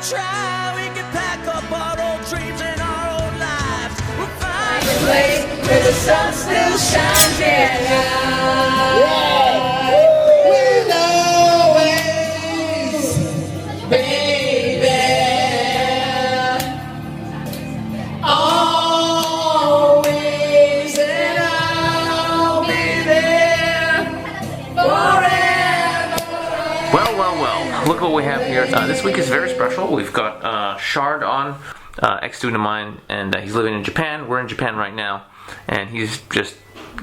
try, we can pack up our old dreams and our old lives. We'll find a place where the sun still shines, yeah. We'll always, baby, always, and I'll be there forever. Well, look what we have here. This week is very special. We've got Shard on, ex-student of mine, and he's living in Japan. We're in Japan right now, and he's just,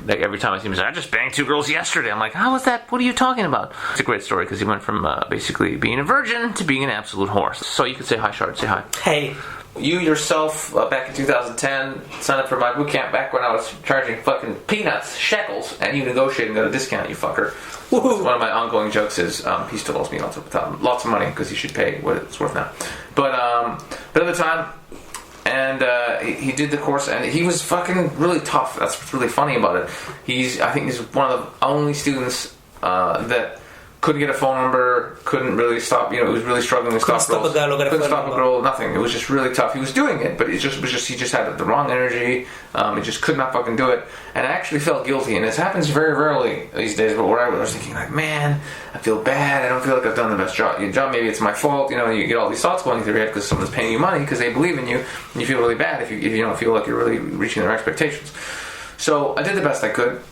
like, every time I see him, he's like, I just banged 2 girls yesterday. I'm like, how was that? What are you talking about? It's a great story, because he went from basically being a virgin to being an absolute horse. So you could say hi, Shard. Say hi. Hey. You yourself, back in 2010, signed up for my boot camp back when I was charging fucking peanuts, shekels, and you negotiated and got a discount, you fucker. One of my ongoing jokes is he still owes me lots of money because he should pay what it's worth now. But at the time, and he did the course, and he was fucking really tough. That's what's really funny about it. I think he's one of the only students that couldn't get a phone number, couldn't really stop. You know, he was really struggling with Couldn't stop a girl or get a couldn't phone stop number. a girl. Nothing. It was just really tough. He was doing it, but he just had the wrong energy. He just could not fucking do it. And I actually felt guilty, and this happens very rarely these days. But where I was thinking, like, man, I feel bad. I don't feel like I've done the best job. Maybe it's my fault. You know, you get all these thoughts going through your head because someone's paying you money because they believe in you, and you feel really bad if you don't feel like you're really reaching their expectations. So I did the best I could.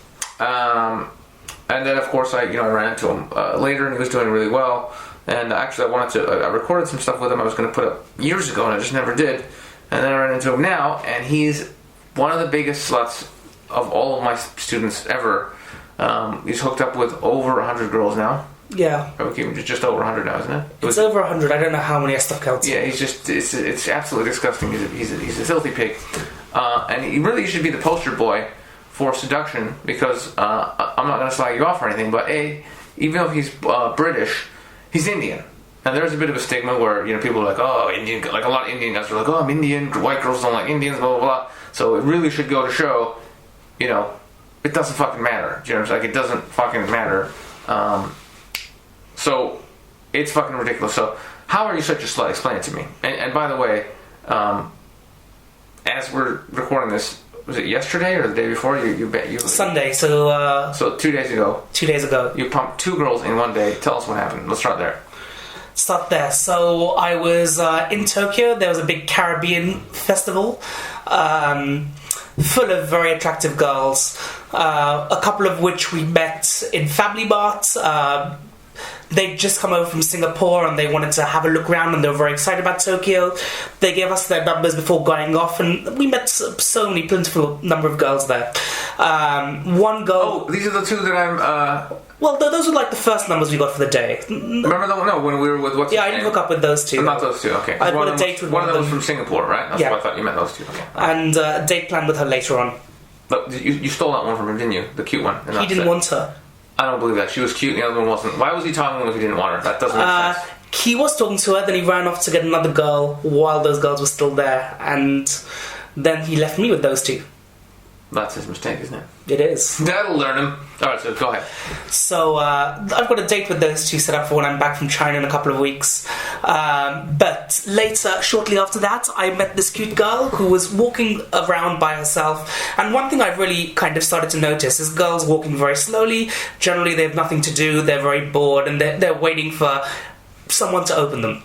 And then, of course, I ran into him later, and he was doing really well. And actually, I recorded some stuff with him I was going to put up years ago, and I just never did. And then I ran into him now, and he's one of the biggest sluts of all of my students ever. He's hooked up with over 100 girls now. Yeah. Okay, just over 100 now, isn't it? It's over 100. I don't know how many I stuff counts. Yeah, it's absolutely disgusting. He's a filthy pig. And he really should be the poster boy for seduction, because I'm not going to slag you off or anything, but even though he's British, he's Indian. And there's a bit of a stigma where, people are like, oh, Indian, like a lot of Indian guys are like, oh, I'm Indian, white girls don't like Indians, blah, blah, blah. So it really should go to show, it doesn't fucking matter. Do you know what I'm saying? Like, it doesn't fucking matter. So it's fucking ridiculous. So how are you such a slut? Explain it to me. And by the way, as we're recording this, was it yesterday or the day before? You Sunday. So 2 days ago. 2 days ago. You pumped 2 girls in one day. Tell us what happened. Let's start there. So I was in Tokyo. There was a big Caribbean festival, full of very attractive girls. A couple of which we met in Family Mart. They'd just come over from Singapore and they wanted to have a look around, and they were very excited about Tokyo. They gave us their numbers before going off, and we met so many plentiful number of girls there. One girl... Oh, these are the 2 that I'm... Well, those were like the first numbers we got for the day. Remember that one? No, when we were with what's Yeah, his I didn't name? hook up with those 2. Not those 2, okay. I put a date with one of them was them. from Singapore, right? That's Yeah. what I thought you meant, those 2. Okay. And a date planned with her later on. But you stole that one from him, didn't you? The cute one. He didn't want her. I don't believe that. She was cute and the other one wasn't. Why was he talking to her if he didn't want her? That doesn't make sense. He was talking to her, then he ran off to get another girl while those girls were still there, and then he left me with those 2. That's his mistake, isn't it? It is. That'll learn him. Alright, so go ahead. So I've got a date with those 2 set up for when I'm back from China in a couple of weeks. But later, shortly after that, I met this cute girl who was walking around by herself. And one thing I've really kind of started to notice is girls walking very slowly. Generally, they have nothing to do. They're very bored, and they're waiting for someone to open them.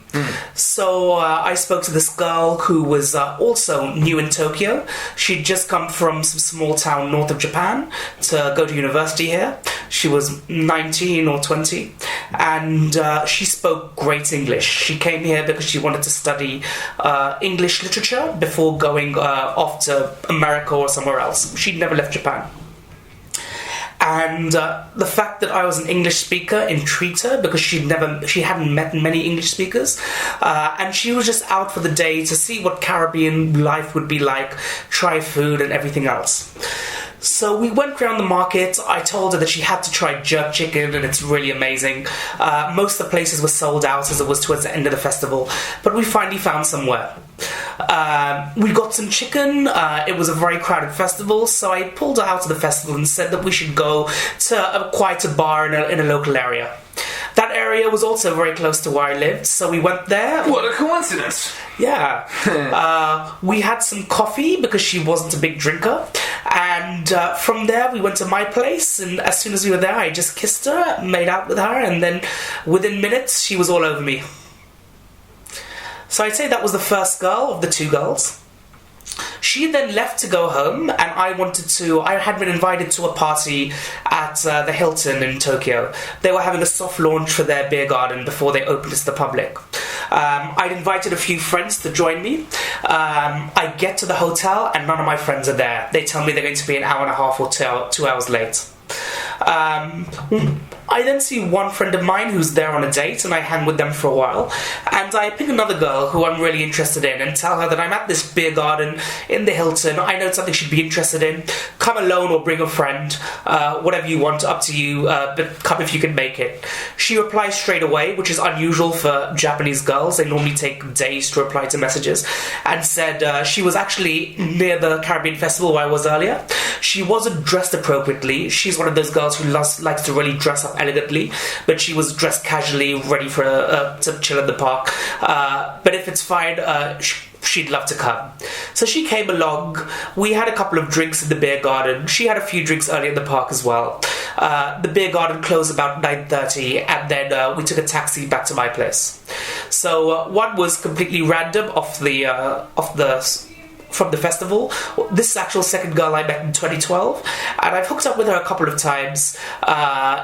So I spoke to this girl who was also new in Tokyo. She'd just come from some small town north of Japan to go to university here. She was 19 or 20, and she spoke great English. She came here because she wanted to study English literature before going off to America or somewhere else. She'd never left Japan. And the fact that I was an English speaker intrigued her, because she hadn't met many English speakers, and she was just out for the day to see what Caribbean life would be like, try food and everything else. So we went around the market. I told her that she had to try jerk chicken, and it's really amazing. Most of the places were sold out as it was towards the end of the festival, but we finally found somewhere. We got some chicken. It was a very crowded festival, so I pulled her out to the festival and said that we should go to quite a bar in a local area. That area was also very close to where I lived, so we went there. What a coincidence! Yeah. We had some coffee because she wasn't a big drinker. And from there, we went to my place. And as soon as we were there, I just kissed her, made out with her. And then within minutes, she was all over me. So I'd say that was the first girl of the two girls. She then left to go home, and I had been invited to a party at the Hilton in Tokyo. They were having a soft launch for their beer garden before they opened it to the public. I'd invited a few friends to join me. I get to the hotel, and none of my friends are there. They tell me they're going to be an hour and a half or 2 hours late. I then see one friend of mine who's there on a date, and I hang with them for a while, and I pick another girl who I'm really interested in and tell her that I'm at this beer garden in the Hilton. I know it's something she'd be interested in. Come alone or bring a friend, whatever you want, up to you, but come if you can make it. She replies straight away, which is unusual for Japanese girls. They normally take days to reply to messages, and said she was actually near the Caribbean Festival where I was earlier. She wasn't dressed appropriately. She's one of those girls who likes to really dress up elegantly, but she was dressed casually, ready for to chill at the park. But if it's fine, she'd love to come. So she came along. We had a couple of drinks in the beer garden. She had a few drinks early in the park as well. The beer garden closed about 9:30, and then we took a taxi back to my place. So one was completely random from the festival. This is actual second girl I met in 2012, and I've hooked up with her a couple of times.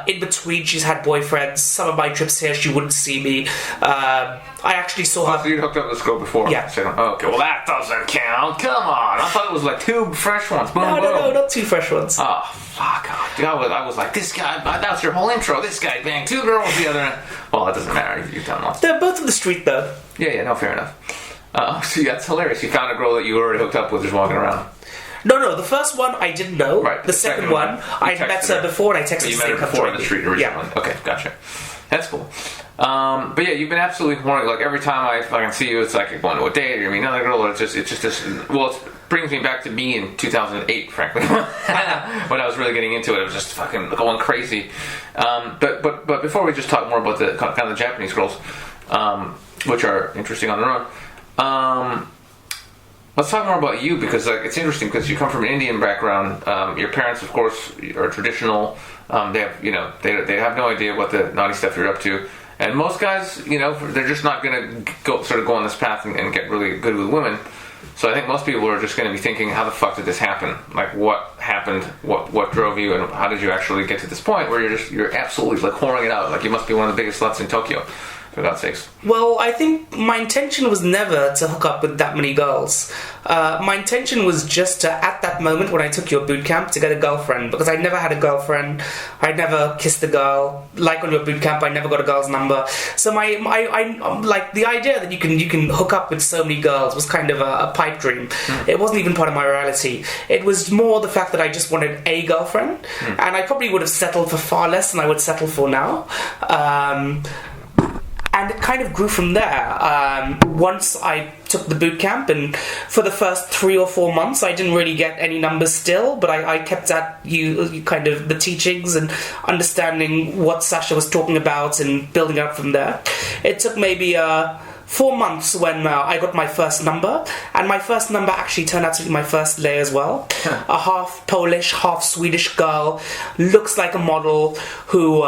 In between, she's had boyfriends. Some of my trips here, she wouldn't see me. I actually saw her. So you hooked up with this girl before? Yeah. Okay, well that doesn't count. Come on. I thought it was like two fresh ones. Boom, boom. No, not two fresh ones. Oh, fuck. Dude, I was like, this guy, that was your whole intro. This guy banged two girls the other end. Well, it doesn't matter. You've done one. They're both on the street, though. Yeah, no, fair enough. So that's hilarious. You found a girl that you already hooked up with just walking around. No, the first one I didn't know. Right. The second one, I met her before, and I texted her. You met her before on the street originally. Yeah. Okay, gotcha. That's cool. But yeah, you've been absolutely horny. Like every time I fucking see you, it's like you're going to a date or you meet another girl, or it's just this. Well, it brings me back to me in 2008, frankly, when I was really getting into it. I was just fucking going crazy. But before we just talk more about the kind of the Japanese girls, which are interesting on their own. Let's talk more about you, because like it's interesting because you come from an Indian background. Your parents, of course, are traditional. They have, they have no idea what the naughty stuff you're up to. And most guys, they're just not going to go on this path and get really good with women. So I think most people are just going to be thinking, how the fuck did this happen? Like, what happened? What drove you? And how did you actually get to this point where you're absolutely like whoring it out? Like you must be one of the biggest sluts in Tokyo. For God's sakes. Well, I think my intention was never to hook up with that many girls. My intention was just to, at that moment when I took your boot camp, to get a girlfriend, because I never had a girlfriend. I'd never kissed a girl. Like on your boot camp, I never got a girl's number. So I like the idea that you can hook up with so many girls was kind of a pipe dream. It wasn't even part of my reality. It was more the fact that I just wanted a girlfriend, and I probably would have settled for far less than I would settle for now. And it kind of grew from there. Once I took the boot camp, and for the first 3 or 4 months, I didn't really get any numbers still, but I kept at you kind of the teachings and understanding what Sasha was talking about and building up from there. It took maybe 4 months when I got my first number, and my first number actually turned out to be my first lay as well. A half Polish, half Swedish girl, looks like a model who...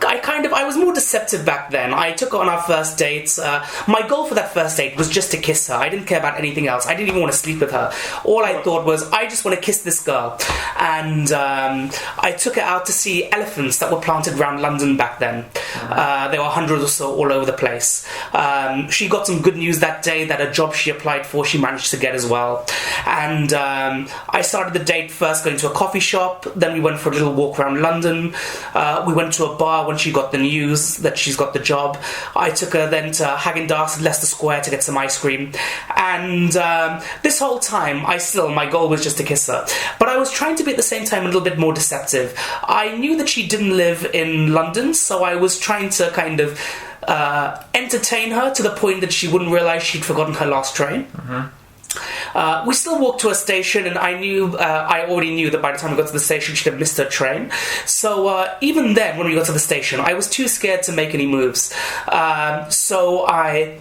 I was more deceptive back then. I took her on our first dates. My goal for that first date was just to kiss her. I didn't care about anything else. I didn't even want to sleep with her. All I thought was, I just want to kiss this girl. And I took her out to see elephants that were planted around London back then. There were hundreds or so all over the place. She got some good news that day that a job she applied for, she managed to get as well. And I started the date first going to a coffee shop. Then we went for a little walk around London. We went to a bar when she got the news that she's got the job. I took her then to Häagen-Dazs at Leicester Square to get some ice cream. And this whole time, my goal was just to kiss her. But I was trying to be at the same time a little bit more deceptive. I knew that she didn't live in London, so I was trying to kind of entertain her to the point that she wouldn't realise she'd forgotten her last train. We still walked to a station, and I already knew that by the time we got to the station, she'd have missed her train. So even then, when we got to the station, I was too scared to make any moves. So I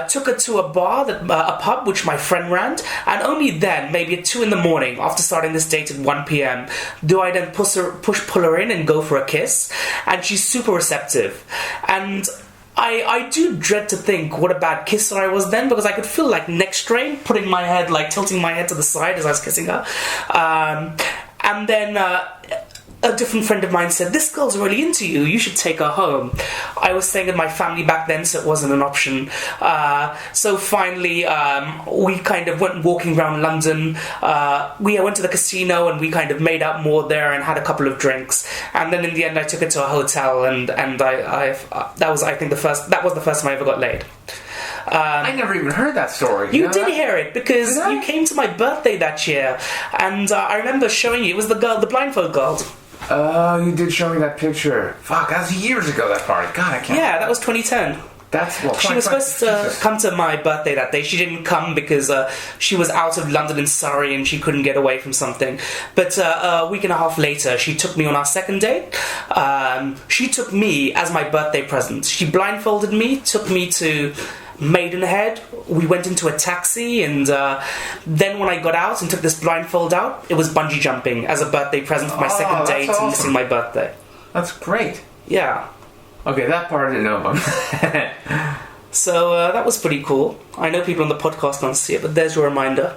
took her to a bar, a pub, which my friend ran, and only then, maybe at 2 in the morning, after starting this date at 1 p.m, do I then pull her in and go for a kiss, and she's super receptive. And I do dread to think what a bad kisser I was then, because I could feel like neck strain, tilting my head to the side as I was kissing her. And then a different friend of mine said, "This girl's really into you, you should take her home." I was staying with my family back then, so it wasn't an option. So finally, we kind of went walking around London. We went to the casino, and we kind of made out more there and had a couple of drinks. And then in the end, I took her to a hotel, and that was the first time I ever got laid. I never even heard that story. You did hear it, because you came to my birthday that year, and I remember showing you. It was the blindfold girl. Oh, you did show me that picture. Fuck, that was years ago, that party. God, I can't. Yeah, that was 2010. She was supposed to come to my birthday that day. She didn't come because she was out of London in Surrey and she couldn't get away from something. But a week and a half later, she took me on our second date. She took me as my birthday present. She blindfolded me, took me to Maidenhead. We went into a taxi, and then when I got out and took this blindfold out, it was bungee jumping as a birthday present for my second date and missing my birthday. That's great. Yeah. Okay, that part I didn't know about. So that was pretty cool. I know people on the podcast can't see it, but there's your reminder.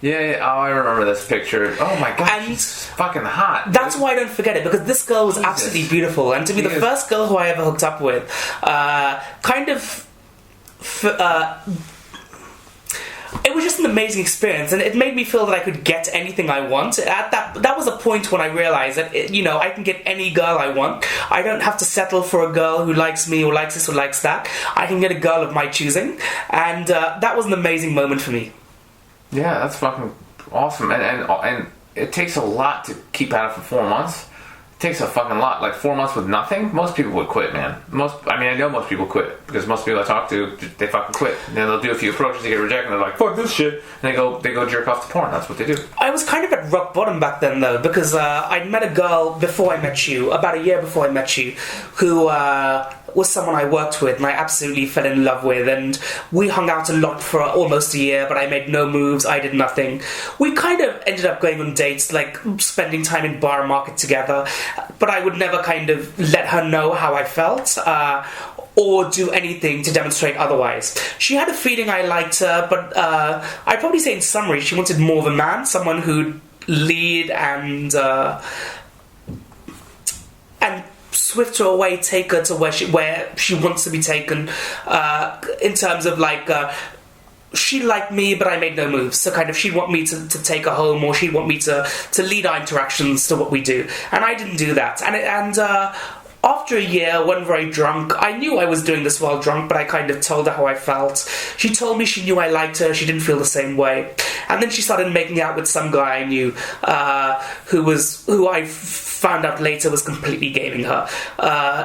Yeah. Oh, I remember this picture. Oh my god, she's fucking hot. That's why I don't forget it, because this girl was absolutely beautiful, and to be the first girl who I ever hooked up with, it was just an amazing experience, and it made me feel that I could get anything I want. That was a point when I realized that I can get any girl I want. I don't have to settle for a girl who likes me or likes this or likes that. I can get a girl of my choosing, and that was an amazing moment for me. Yeah, that's fucking awesome, and it takes a lot to keep at it for 4 months. It takes a fucking lot. Like 4 months with nothing, most people would quit, man. I know most people quit, because most people I talk to, they fucking quit. And then they'll do a few approaches, they get rejected, and they're like, fuck this shit, and they go jerk off to porn. That's what they do. I was kind of at rock bottom back then, though, because I'd met a girl before I met you, about a year before I met you, who was someone I worked with and I absolutely fell in love with, and we hung out a lot for almost a year, but I made no moves, I did nothing. We kind of ended up going on dates, like spending time in bar market together, but I would never kind of let her know how I felt, or do anything to demonstrate otherwise. She had a feeling I liked her, but I'd probably say in summary, she wanted more of a man, someone who'd lead and swift her away, take her to where she wants to be taken, in terms of like, she liked me, but I made no moves. So kind of she'd want me to take her home, or she'd want me to lead our interactions to what we do. And I didn't do that. And after a year, when very drunk, I knew I was doing this while drunk, but I kind of told her how I felt. She told me she knew I liked her, she didn't feel the same way. And then she started making out with some guy I knew, who I found out later was completely gaming her,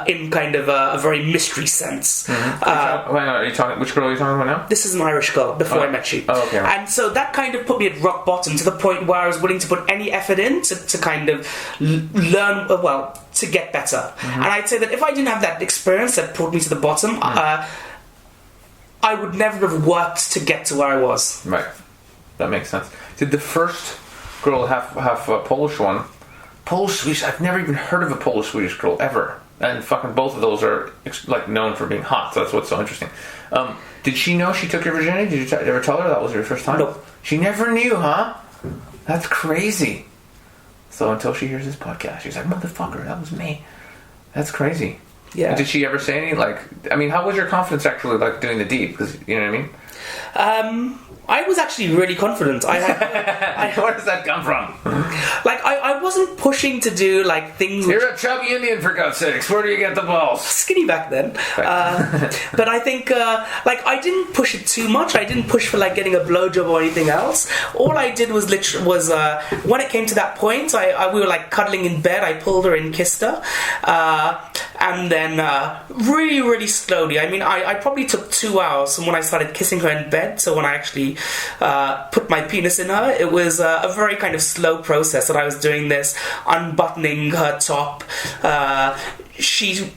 in kind of a very mystery sense. Mm-hmm. Which girl are you talking about now? This is an Irish girl, before I met you. Oh, okay. And so that kind of put me at rock bottom, to the point where I was willing to put any effort in to kind of learn, to get better. Mm-hmm. And I'd say that if I didn't have that experience that brought me to the bottom, I would never have worked to get to where I was. Right. That makes sense. Did the first girl have a Polish one? Polish-Swedish, I've never even heard of a Polish-Swedish girl, ever. And fucking both of those are like known for being hot, so that's what's so interesting. Did she know she took your virginity? Did you ever tell her that was your first time? Nope. She never knew, huh? That's crazy. So until she hears this podcast, she's like, motherfucker, that was me. That's crazy. Yeah. And did she ever say any, how was your confidence actually, doing the deed? Because, you know what I mean? I was actually really confident. Where does that come from? I wasn't pushing to do, things... You're a chubby Indian, for God's sakes. Where do you get the balls? Skinny back then. But I think, I didn't push it too much. I didn't push for, getting a blowjob or anything else. All I did was when it came to that point, we were, cuddling in bed. I pulled her and kissed her. and then really, really slowly. I mean, I probably took 2 hours from when I started kissing her in bed. So when I actually put my penis in her, it was a very kind of slow process that I was doing this, unbuttoning her top. She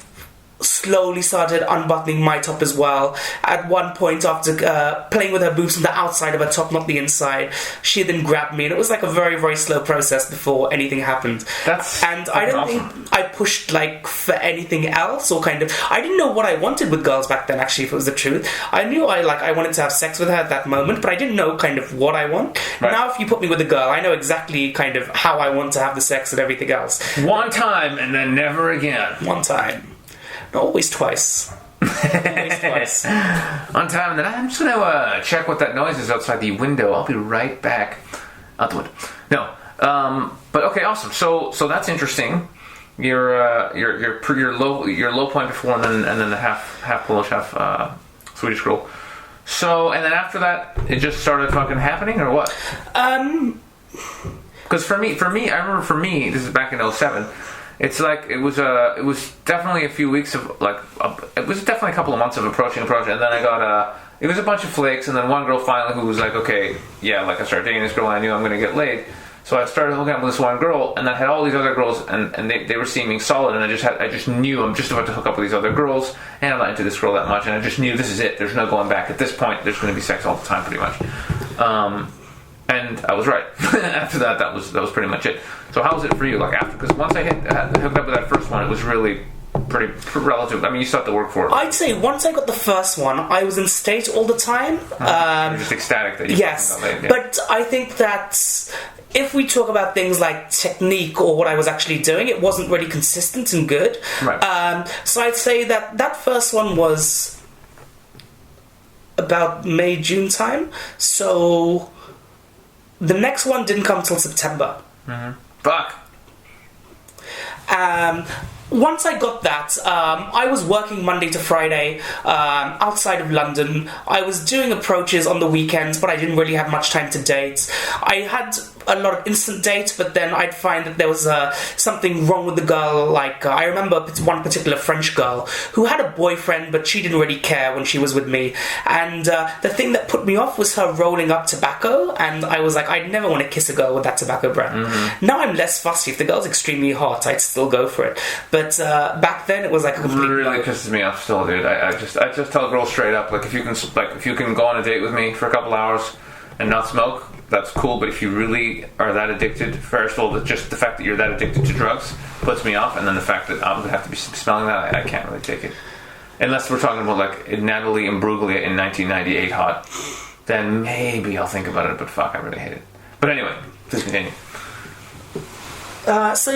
slowly started unbuttoning my top as well. At one point, after playing with her boobs on the outside of her top, not the inside, she then grabbed me, and it was like a very, very slow process before anything happened. I don't think I pushed like for anything else, or kind of, I didn't know what I wanted with girls back then, actually, if it was the truth. I knew I wanted to have sex with her at that moment, but I didn't know kind of what I want. Right. Now if you put me with a girl, I know exactly kind of how I want to have the sex and everything else. One time and then never again. One time. Always twice. Always twice. On time, and then I'm just gonna check what that noise is outside the window. I'll be right back. Out the window. No. But okay, awesome. So that's interesting. Your low point before, and then the half Polish, half Swedish girl. So, and then after that, it just started fucking happening, or what? Because for me, I remember this is back in 2007. It's like it was definitely a few weeks of like it was definitely a couple of months of approaching, and then I got it was a bunch of flakes, and then one girl finally who was like, okay, yeah, like I started dating this girl, and I knew I'm gonna get laid, so I started hooking up with this one girl, and then I had all these other girls, and they were seeming solid, and I just knew I'm just about to hook up with these other girls, and I'm not into this girl that much, and I just knew this is it. There's no going back. At this point, there's gonna be sex all the time, pretty much. And I was right. After that was pretty much it. So how was it for you? Like after, because once I hooked up with that first one, it was really pretty relative. I mean, you still have to work for it. I'd say once I got the first one, I was in state all the time. You're just ecstatic that you yes, got laid, yeah. But I think that if we talk about things like technique or what I was actually doing, it wasn't really consistent and good. Right. So I'd say that first one was about May, June time. So the next one didn't come till September. Mm-hmm. Fuck. Once I got that, I was working Monday to Friday outside of London. I was doing approaches on the weekends, but I didn't really have much time to date. I had a lot of instant dates, but then I'd find that there was something wrong with the girl. Like, I remember one particular French girl who had a boyfriend, but she didn't really care when she was with me. And the thing that put me off was her rolling up tobacco, and I was like, I'd never want to kiss a girl with that tobacco breath. Mm-hmm. Now I'm less fussy. If the girl's extremely hot, I'd still go for it. But back then, it was like a complete... It really pisses me off still, dude. I just tell girls straight up, like, if you can go on a date with me for a couple hours and not smoke, that's cool. But if you really are that addicted, first of all, just the fact that you're that addicted to drugs puts me off, and then the fact that I'm gonna have to be smelling that, I can't really take it. Unless we're talking about like Natalie Imbruglia in 1998 hot, then maybe I'll think about it. But fuck, I really hate it. But anyway, please continue. So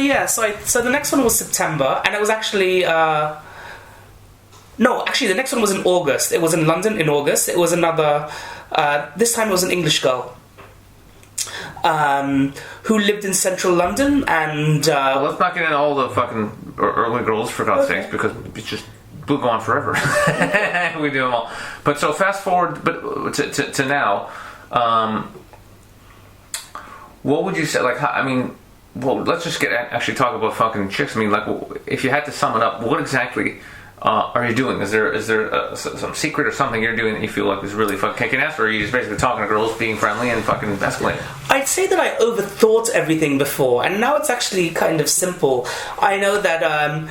the next one was September, and it was actually the next one was in August. It was in London in August. It was another. This time it was an English girl who lived in central London, and let's not get into all the fucking early girls for God's sakes, because it's just we'll go on forever. We do them all. But so fast forward, but to now, what would you say? Like, I mean. Well, let's just actually talk about fucking chicks. I mean, like, if you had to sum it up, what exactly are you doing? Is there some secret or something you're doing that you feel like is really fucking kicking ass, or are you just basically talking to girls, being friendly, and fucking escalating? I'd say that I overthought everything before, and now it's actually kind of simple. I know that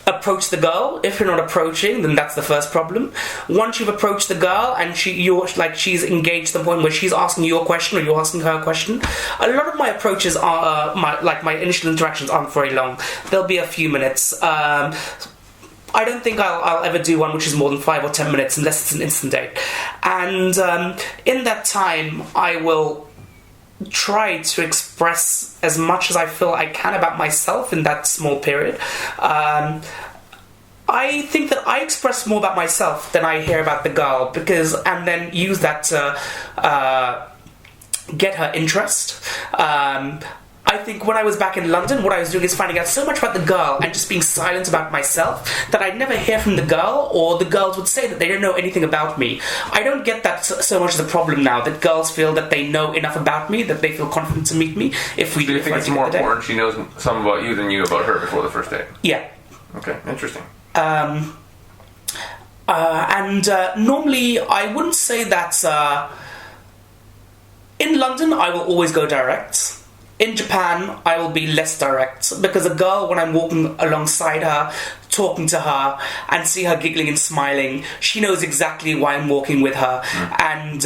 approach the girl. If you're not approaching, then that's the first problem. Once you've approached the girl and she's engaged to the point where she's asking you a question or you're asking her a question, a lot of my approaches are my initial interactions aren't very long. There'll be a few minutes. I don't think I'll ever do one which is more than 5 or 10 minutes unless it's an instant date. And in that time, I will try to express as much as I feel I can about myself in that small period. I think that I express more about myself than I hear about the girl, and then use that to get her interest. I think when I was back in London, what I was doing is finding out so much about the girl and just being silent about myself that I'd never hear from the girl, or the girls would say that they don't know anything about me. I don't get that so much as a problem now, that girls feel that they know enough about me, that they feel confident to meet me. If we do you think it's more important she knows some about you than you about her before the first date? Yeah. Okay, interesting. Normally, I wouldn't say that. In London, I will always go direct. In Japan, I will be less direct because a girl, when I'm walking alongside her, talking to her, and see her giggling and smiling, she knows exactly why I'm walking with her. And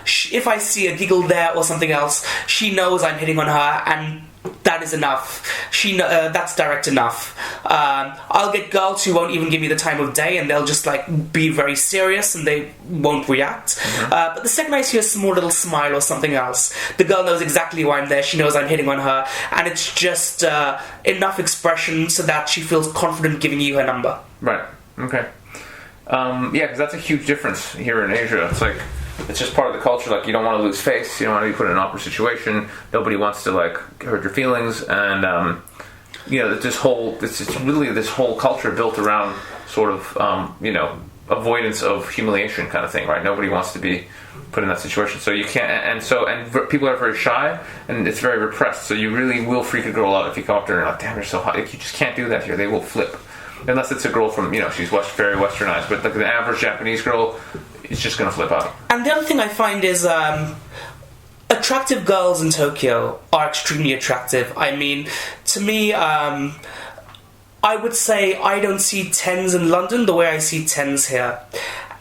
if I see a giggle there or something else, she knows I'm hitting on her, and that is enough. That's direct enough. I'll get girls who won't even give me the time of day, and they'll just like be very serious and they won't react. But the second I see a small little smile or something else, the girl knows exactly why I'm there. She knows I'm hitting on her, and it's just enough expression so that she feels confident giving you her number. Right. Okay. Yeah, because that's a huge difference here in Asia. It's like, it's just part of the culture. Like, you don't want to lose face. You don't want to be put in an awkward situation. Nobody wants to like hurt your feelings. And it's really this whole culture built around sort of avoidance of humiliation kind of thing, right? Nobody wants to be put in that situation. So you can't. And people are very shy, and it's very repressed. So you really will freak a girl out if you come up to her and you're like, damn, you're so hot. Like, you just can't do that here. They will flip. Unless it's a girl from, she's very westernized. But like the average Japanese girl, it's just going to flip out. And the other thing I find is attractive girls in Tokyo are extremely attractive. I mean, to me, I would say I don't see 10s in London the way I see 10s here.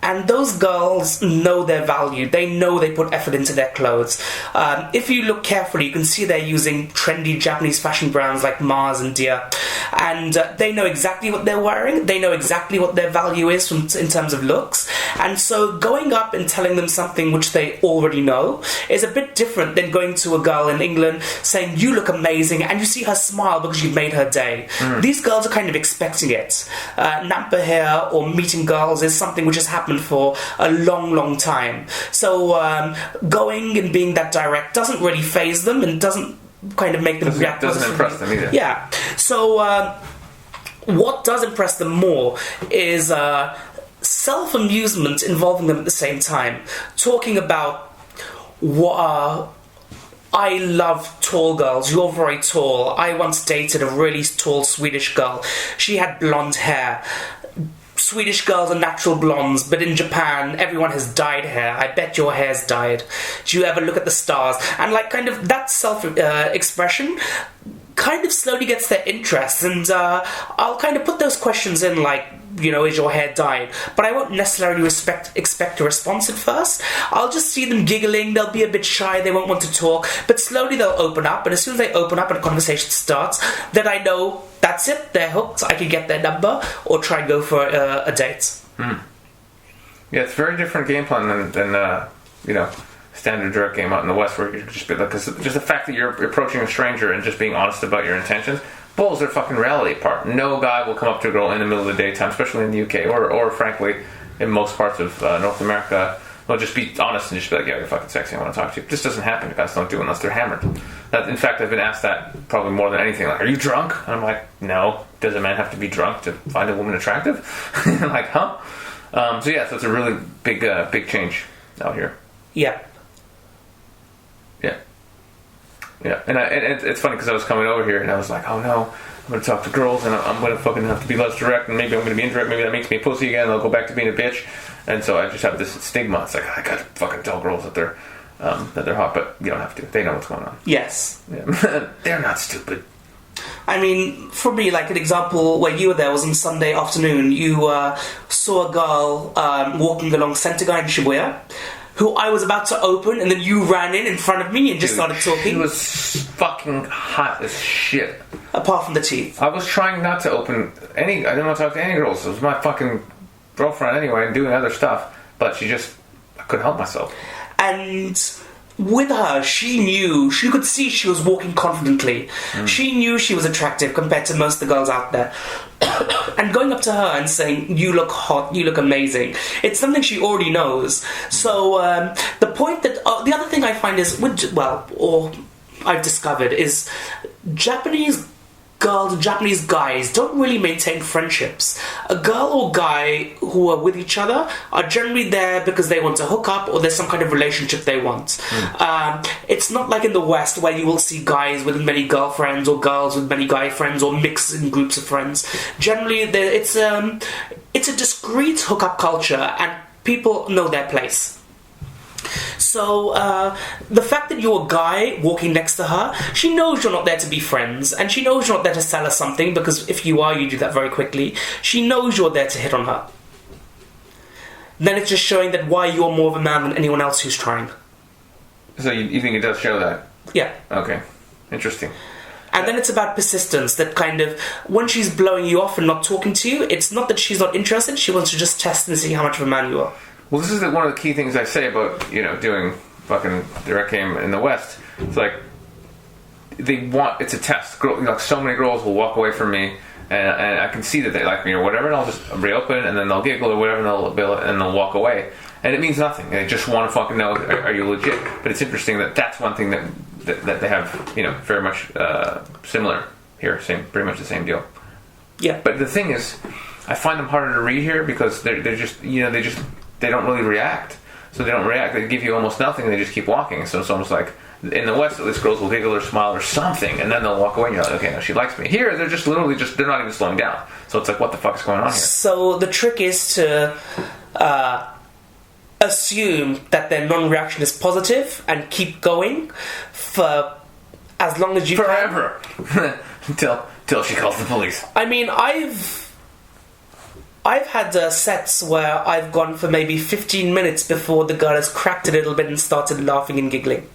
And those girls know their value. They know they put effort into their clothes. If you look carefully, you can see they're using trendy Japanese fashion brands like Mars and Dia. And they know exactly what they're wearing. They know exactly what their value is in terms of looks. And so going up and telling them something which they already know is a bit different than going to a girl in England saying, you look amazing, and you see her smile because you've made her day. These girls are kind of expecting it. Nampa hair or meeting girls is something which has happened for a long time. So going and being that direct doesn't really faze them and doesn't kind of make them react. Doesn't impress them either. Yeah. So what does impress them more is self-amusement involving them at the same time. Talking about what I love tall girls. You're very tall. I once dated a really tall Swedish girl. She had blonde hair. Swedish girls are natural blondes, but in Japan, everyone has dyed hair. I bet your hair's dyed. Do you ever look at the stars? And like kind of that self-expression kind of slowly gets their interest, and I'll kind of put those questions in like, is your hair dyed? But I won't necessarily expect a response at first. I'll just see them giggling, they'll be a bit shy, they won't want to talk, but slowly they'll open up, and as soon as they open up and a conversation starts, then I know that's it, they're hooked, I can get their number, or try and go for a date. Yeah, it's a very different game plan than standard direct game out in the West, where you just be like, cause just the fact that you're approaching a stranger and just being honest about your intentions blows their fucking reality apart. No guy will come up to a girl in the middle of the daytime, especially in the UK, or frankly, in most parts of North America. They'll just be honest and just be like, yeah, you're fucking sexy, I want to talk to you. This doesn't happen. Guys don't do it unless they're hammered. In fact, I've been asked that probably more than anything. Like, are you drunk? And I'm like, no. Does a man have to be drunk to find a woman attractive? I'm like, huh? So it's a really big change out here. Yeah. Yeah, and it's funny because I was coming over here and I was like, oh no, I'm going to talk to girls and I'm going to fucking have to be less direct, and maybe I'm going to be indirect, maybe that makes me a pussy again, and I'll go back to being a bitch. And so I just have this stigma. It's like, I got to fucking tell girls that they're hot, but you don't have to. They know what's going on. Yes. Yeah. They're not stupid. I mean, for me, like an example where you were there was on Sunday afternoon. You saw a girl walking along Sentogai in Shibuya, who I was about to open, and then you ran in front of me and just started talking. She was fucking hot as shit. Apart from the teeth. I was trying not to open I didn't want to talk to any girls. It was my fucking girlfriend anyway, and doing other stuff. But I couldn't help myself. And with her, she could see she was walking confidently. She knew she was attractive compared to most of the girls out there. And going up to her and saying, you look hot, you look amazing, it's something she already knows. So the point that the other thing I find is, I've discovered is Japanese Japanese guys don't really maintain friendships. A girl or guy who are with each other are generally there because they want to hook up or there's some kind of relationship they want. It's not like in the West where you will see guys with many girlfriends or girls with many guy friends or mixed in groups of friends. Generally, it's a discreet hookup culture and people know their place. So, the fact that you're a guy walking next to her, she knows you're not there to be friends, and she knows you're not there to sell her something, because if you are, you do that very quickly. She knows you're there to hit on her. Then it's just showing that why you're more of a man than anyone else who's trying. So you think it does show that? Yeah. Okay. Interesting. And then it's about persistence, that kind of, when she's blowing you off and not talking to you, it's not that she's not interested, she wants to just test and see how much of a man you are. Well, this is one of the key things I say about, doing fucking direct game in the West. It's like, it's a test. So many girls will walk away from me, and I can see that they like me or whatever, and I'll just reopen, and then they'll giggle or whatever, and they'll walk away. And it means nothing. They just want to fucking know, are you legit? But it's interesting that's one thing that they have, very much similar here. Pretty much the same deal. Yeah. But the thing is, I find them harder to read here because they're just, they don't really react. So they don't react. They give you almost nothing. They just keep walking. So it's almost like, in the West, at least girls will giggle or smile or something, and then they'll walk away and you're like, okay, now she likes me. Here, they're just literally they're not even slowing down. So it's like, what the fuck is going on here? So the trick is to assume that their non-reaction is positive and keep going for as long as you can. Forever. Until she calls the police. I mean, I've had sets where I've gone for maybe 15 minutes before the girl has cracked a little bit and started laughing and giggling.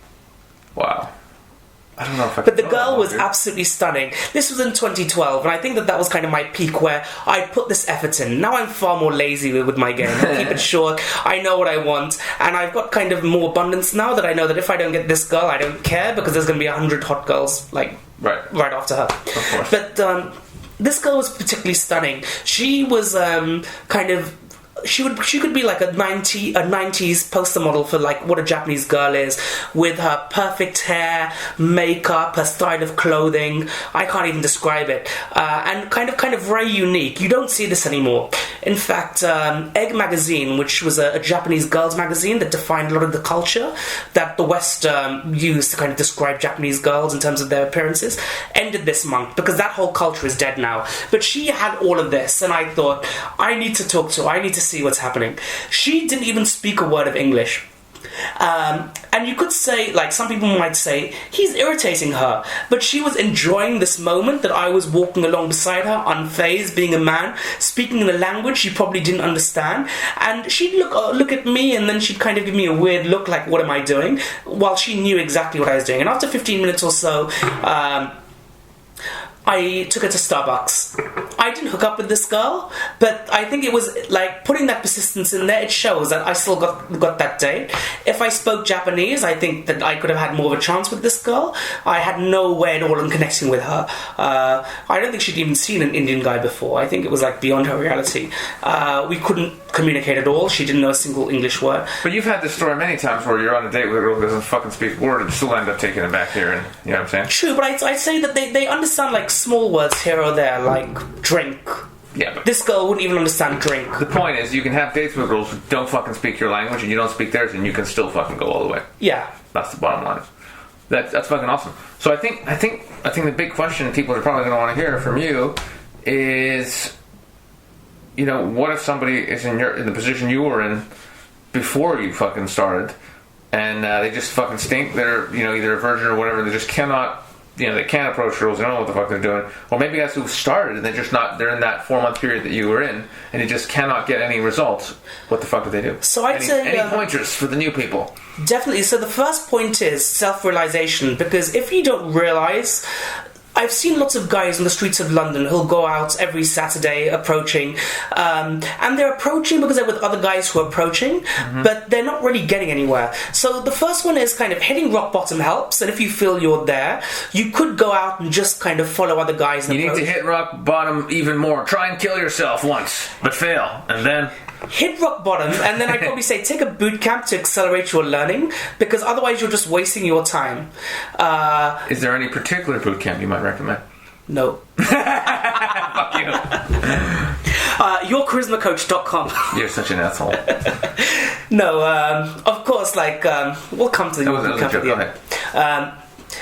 Wow. I don't know if I But the girl was absolutely stunning. This was in 2012, and I think that was kind of my peak where I put this effort in. Now I'm far more lazy with my game. I keep it short. I know what I want, and I've got kind of more abundance now that I know that if I don't get this girl, I don't care because there's going to be 100 hot girls right after her. Of course. But this girl was particularly stunning. She was kind of. She could be like a 90s poster model for like what a Japanese girl is, with her perfect hair, makeup, her style of clothing. I can't even describe it, and kind of very unique. You don't see this anymore. In fact, Egg magazine, which was a Japanese girls magazine that defined a lot of the culture that the West used to kind of describe Japanese girls in terms of their appearances, ended this month because that whole culture is dead now. But she had all of this, and I thought, I need to talk to her. I need to see what's happening. She didn't even speak a word of English. And you could say, like some people might say, he's irritating her, but she was enjoying this moment that I was walking along beside her, unfazed, being a man, speaking in a language she probably didn't understand, and she'd look at me, and then she'd kind of give me a weird look like, what am I doing? While she knew exactly what I was doing. And after 15 minutes or so, I took her to Starbucks. I didn't hook up with this girl, but I think it was like putting that persistence in there. It shows that I still got that date. If I spoke Japanese, I think that I could have had more of a chance with this girl. I had no way at all in connecting with her. I don't think she'd even seen an Indian guy before. I think it was like beyond her reality. We couldn't communicate at all. She didn't know a single English word. But you've had this story many times where you're on a date with a girl who doesn't fucking speak a word and still end up taking it back here, and you know what I'm saying? True, but I'd say that they understand like small words here or there, like drink. Yeah, but this girl wouldn't even understand drink. The point is, you can have dates with girls who don't fucking speak your language and you don't speak theirs, and you can still fucking go all the way. Yeah, that's the bottom line. That's fucking awesome. So I think the big question people are probably going to want to hear from you is, you know, what if somebody is in the position you were in before you fucking started, and they just fucking stink. They're, you know, either a virgin or whatever. They just cannot. You know, they can't approach girls. They don't know what the fuck they're doing. Or maybe guys who've started and they're just not. They're in that 4-month period that you were in, and you just cannot get any results. What the fuck do they do? So I'd say any pointers for the new people? Definitely. So the first point is self-realization, because if you don't realize. I've seen lots of guys on the streets of London who'll go out every Saturday approaching, and they're approaching because they're with other guys who are approaching, but they're not really getting anywhere. So the first one is kind of hitting rock bottom helps, and if you feel you're there, you could go out and just kind of follow other guys. You need to hit rock bottom even more. Try and kill yourself once, but fail, and then... hit rock bottom, and then I'd probably say take a boot camp to accelerate your learning, because otherwise you're just wasting your time. Is there any particular boot camp you might recommend? No. Fuck you. Yourcharismacoach.com. You're such an asshole. No, of course, we'll come to That was a joke. Go ahead.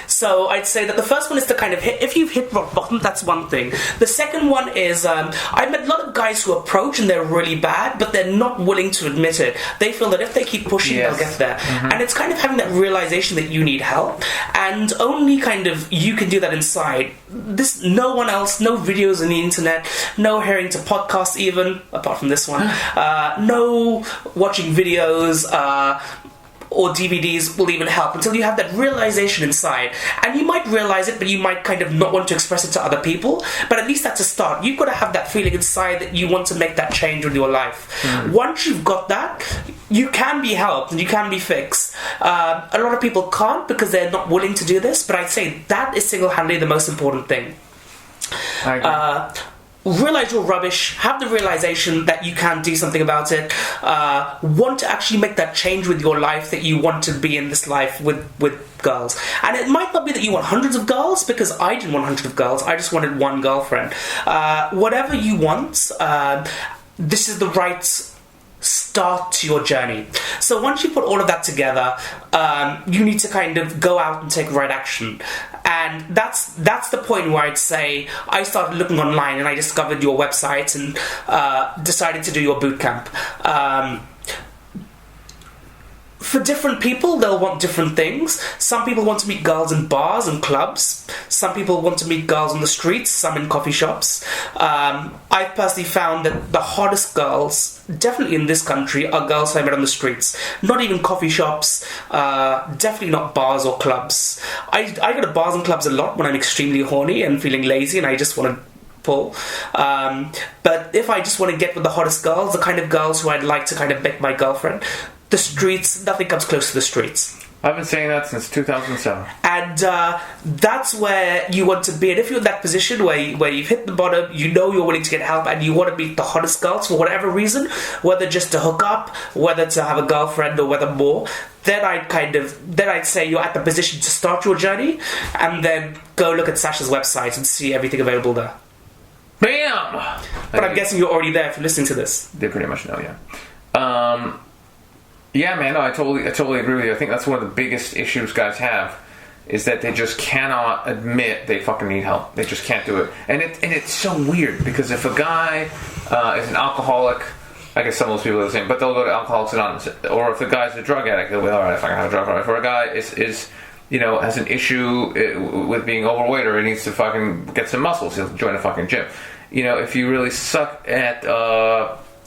So I'd say that the first one is to kind of hit, if you've hit rock bottom, that's one thing. The second one is, I've met a lot of guys who approach and they're really bad, but they're not willing to admit it. They feel that if they keep pushing, they'll get there. Mm-hmm. And it's kind of having that realization that you need help, and only kind of you can do that inside. No one else, no videos on the internet, no hearing to podcasts even, apart from this one, no watching videos, or DVDs will even help until you have that realization inside. And you might realize it, but you might kind of not want to express it to other people. But at least that's a start. You've got to have that feeling inside that you want to make that change with your life. Once you've got that, you can be helped and you can be fixed. A lot of people can't because they're not willing to do this, but I'd say that is single-handedly the most important thing. I agree. Realize you're rubbish, have the realization that you can do something about it, want to actually make that change with your life, that you want to be in this life with girls. And it might not be that you want hundreds of girls, because I didn't want hundreds of girls, I just wanted one girlfriend. Whatever you want, this is the right start to your journey. So once you put all of that together, you need to kind of go out and take right action. And that's the point where I'd say I started looking online and I discovered your website and decided to do your bootcamp. For different people, they'll want different things. Some people want to meet girls in bars and clubs. Some people want to meet girls on the streets, some in coffee shops. I've personally found that the hottest girls, definitely in this country, are girls I met on the streets. Not even coffee shops, definitely not bars or clubs. I go to bars and clubs a lot when I'm extremely horny and feeling lazy and I just want to pull. But if I just want to get with the hottest girls, the kind of girls who I'd like to kind of make my girlfriend, the streets, nothing comes close to the streets. I've been saying that since 2007. And that's where you want to be. And if you're in that position where you've hit the bottom, you know you're willing to get help, and you want to meet the hottest girls for whatever reason, whether just to hook up, whether to have a girlfriend, or whether more, then I'd say you're at the position to start your journey, and then go look at Sasha's website and see everything available there. Bam! But I'm guessing you're already there if you're listening to this. They pretty much know, yeah. Yeah, man, no, I totally agree with you. I think that's one of the biggest issues guys have, is that they just cannot admit they fucking need help. They just can't do it. And it's so weird, because if a guy is an alcoholic, I guess some of those people are the same, but they'll go to Alcoholics Anonymous. Or if a guy's a drug addict, they'll be, alright, if I can have a drug addict. If a guy is has an issue with being overweight, or he needs to fucking get some muscles, he'll join a fucking gym. If you really suck at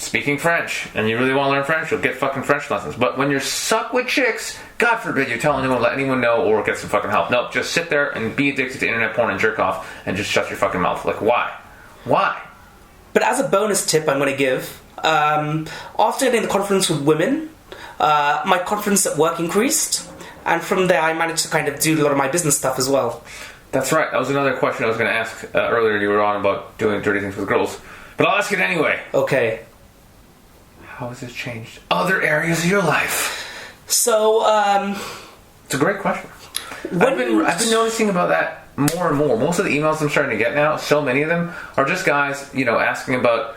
speaking French and you really want to learn French, you'll get fucking French lessons. But when you're sucked with chicks, God forbid you tell anyone, let anyone know, or get some fucking help. No, just sit there and be addicted to internet porn and jerk off and just shut your fucking mouth. Like, why? But as a bonus tip I'm going to give, after getting the confidence with women, my confidence at work increased, and from there I managed to kind of do a lot of my business stuff as well. That's right. That was another question I was going to ask earlier. You were on about doing dirty things with girls, but I'll ask it anyway. Okay. How has this changed other areas of your life? So, it's a great question. I've been noticing about that more and more. Most of the emails I'm starting to get now, so many of them, are just guys, asking about,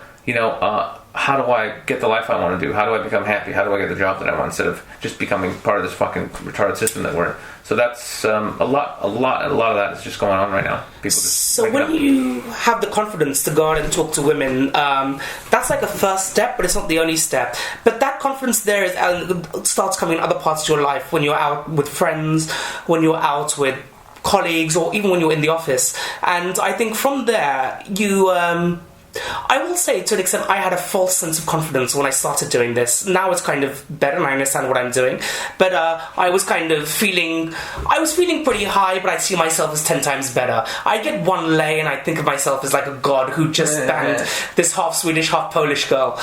how do I get the life I want to do? How do I become happy? How do I get the job that I want, instead of just becoming part of this fucking retarded system that we're in? So that's a lot of that is just going on right now. People just so when you have the confidence to go out and talk to women, that's like a first step, but it's not the only step. But that confidence there starts coming in other parts of your life, when you're out with friends, when you're out with colleagues, or even when you're in the office. And I think from there, I will say, to an extent, I had a false sense of confidence when I started doing this. Now it's kind of better and I understand what I'm doing. But I was feeling pretty high, but I see myself as 10 times better. I get one lay and I think of myself as like a god who just banged this half Swedish, half Polish girl.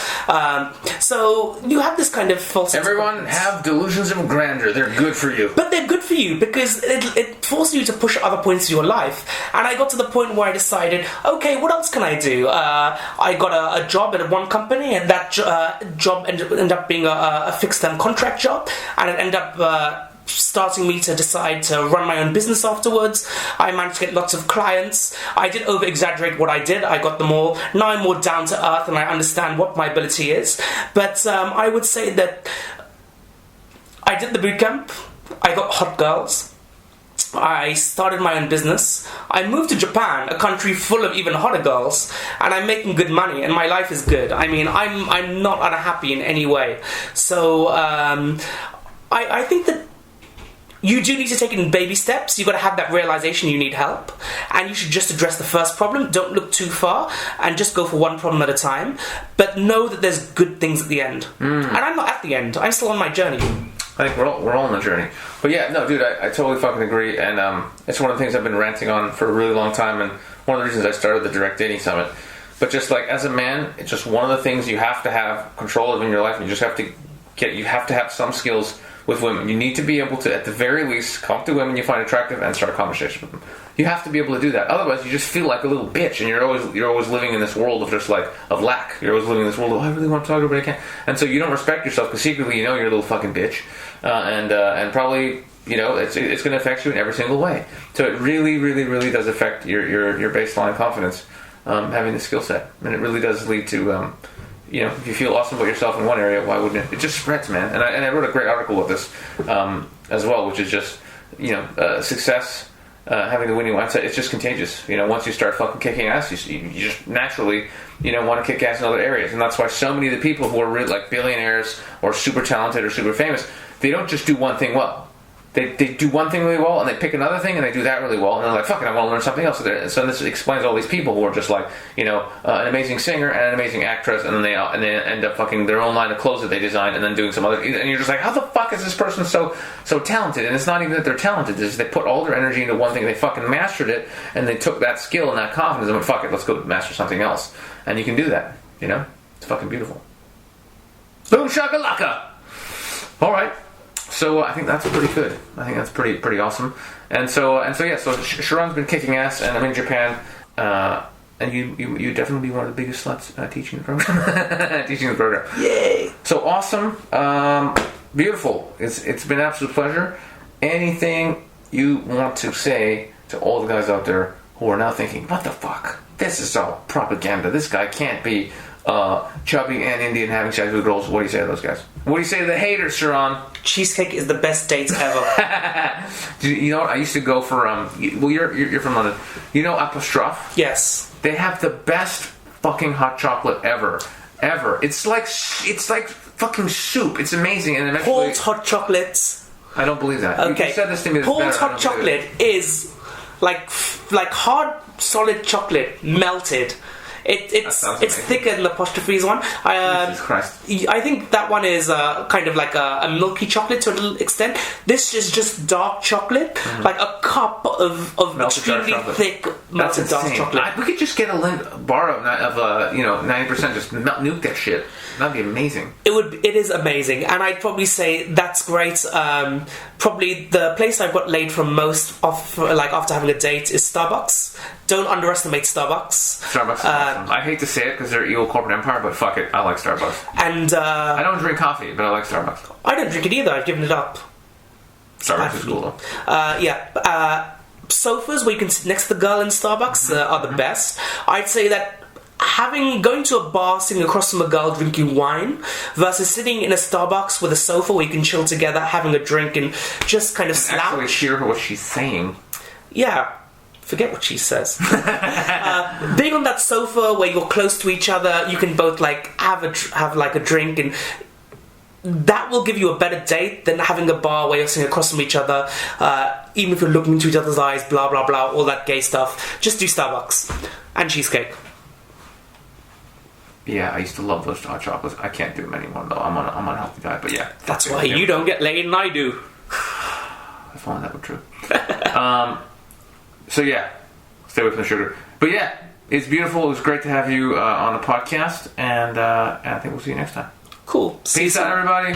So you have this kind of false sense of confidence. Everyone have delusions of grandeur. They're good for you. But they're good for you because it forces you to push other points of your life. And I got to the point where I decided, okay, what else can I do? I got a job at one company, and that job ended up being a fixed-term contract job, and it ended up starting me to decide to run my own business afterwards. I managed to get lots of clients. I did over-exaggerate what I did. I got them all. Now I'm more down to earth and I understand what my ability is. But I would say that I did the bootcamp. I got hot girls. I started my own business. I moved to Japan, a country full of even hotter girls, and I'm making good money, and my life is good. I mean, I'm not unhappy in any way. So I think that you do need to take it in baby steps. You've got to have that realization you need help, and you should just address the first problem. Don't look too far, and just go for one problem at a time. But know that there's good things at the end. And I'm not at the end. I'm still on my journey. I think we're all on the journey. But yeah, no, dude, I totally fucking agree. And it's one of the things I've been ranting on for a really long time, and one of the reasons I started the Direct Dating Summit. But just like as a man, it's just one of the things you have to have control of in your life, and you just have to have some skills with women. You need to be able to, at the very least, come up to women you find attractive and start a conversation with them. You have to be able to do that. Otherwise, you just feel like a little bitch, and you're always living in this world of just like of lack. You're always living in this world of I really want to talk to her, but I can't. And so you don't respect yourself because secretly you know you're a little fucking bitch, and probably it's going to affect you in every single way. So it really, really, really does affect your baseline confidence, having the skill set, and it really does lead to. If you feel awesome about yourself in one area, why wouldn't it? It just spreads, man. And I wrote a great article with this as well, which is just, success, having the winning mindset, it's just contagious. Once you start fucking kicking ass, you just naturally, want to kick ass in other areas. And that's why so many of the people who are really, like billionaires or super talented or super famous, they don't just do one thing well. They do one thing really well, and they pick another thing, and they do that really well, and they're like, fuck it, I want to learn something else. So this explains all these people who are just like, an amazing singer and an amazing actress, and then they end up fucking their own line of clothes that they designed, and then doing some other, and you're just like, how the fuck is this person so talented? And it's not even that they're talented, it's just they put all their energy into one thing, they fucking mastered it, and they took that skill and that confidence and went, fuck it, let's go master something else. And you can do that, It's fucking beautiful. Boom shakalaka! Alright. So I think that's pretty good. I think that's pretty awesome. And so Sharon's been kicking ass, and I'm in Japan. And you definitely be one of the biggest sluts teaching the program. Yay! So awesome, beautiful. It's been an absolute pleasure. Anything you want to say to all the guys out there who are now thinking, what the fuck? This is all propaganda. This guy can't be chubby and Indian having sex with girls. What do you say to those guys? What do you say to the haters, Sharon? Cheesecake is the best date ever. I used to go for you're from London. Apostrophe? Yes. They have the best fucking hot chocolate ever. It's like fucking soup. It's amazing. And eventually, Paul's hot chocolates. I don't believe that. Okay. You said this to me. Paul's hot chocolate is like hard solid chocolate melted. It's thicker than the Apostrophe's one. Jesus Christ. I think that one is kind of like a milky chocolate to a little extent. This is just dark chocolate, like a cup of extremely thick melted dark chocolate. We could just get a bar of 90%. Just nuke that shit. That'd be amazing. It is amazing, and I'd probably say that's great. Probably the place I've got laid from most after having a date is Starbucks. Don't underestimate Starbucks. Starbucks is awesome. I hate to say it because they're evil corporate empire, but fuck it, I like Starbucks. And I don't drink coffee, but I like Starbucks. I don't drink it either. I've given it up. Starbucks is cool though. Sofas where you can sit next to the girl in Starbucks are the best. I'd say that going to a bar, sitting across from a girl drinking wine versus sitting in a Starbucks with a sofa where you can chill together, having a drink and just kind of slouch. Actually hear what she's saying. Yeah. Forget what she says. Being on that sofa where you're close to each other, you can both have a drink, and that will give you a better date than having a bar where you're sitting across from each other, even if you're looking into each other's eyes, blah blah blah, all that gay stuff. Just do Starbucks and cheesecake. Yeah, I used to love those hot chocolates. I can't do them anymore though. I'm on a healthy diet, but yeah. That's why you don't get laid and I do. If only that were true. So yeah, stay away from the sugar. But yeah, it's beautiful. It was great to have you on the podcast, and I think we'll see you next time. Cool. Peace out, everybody.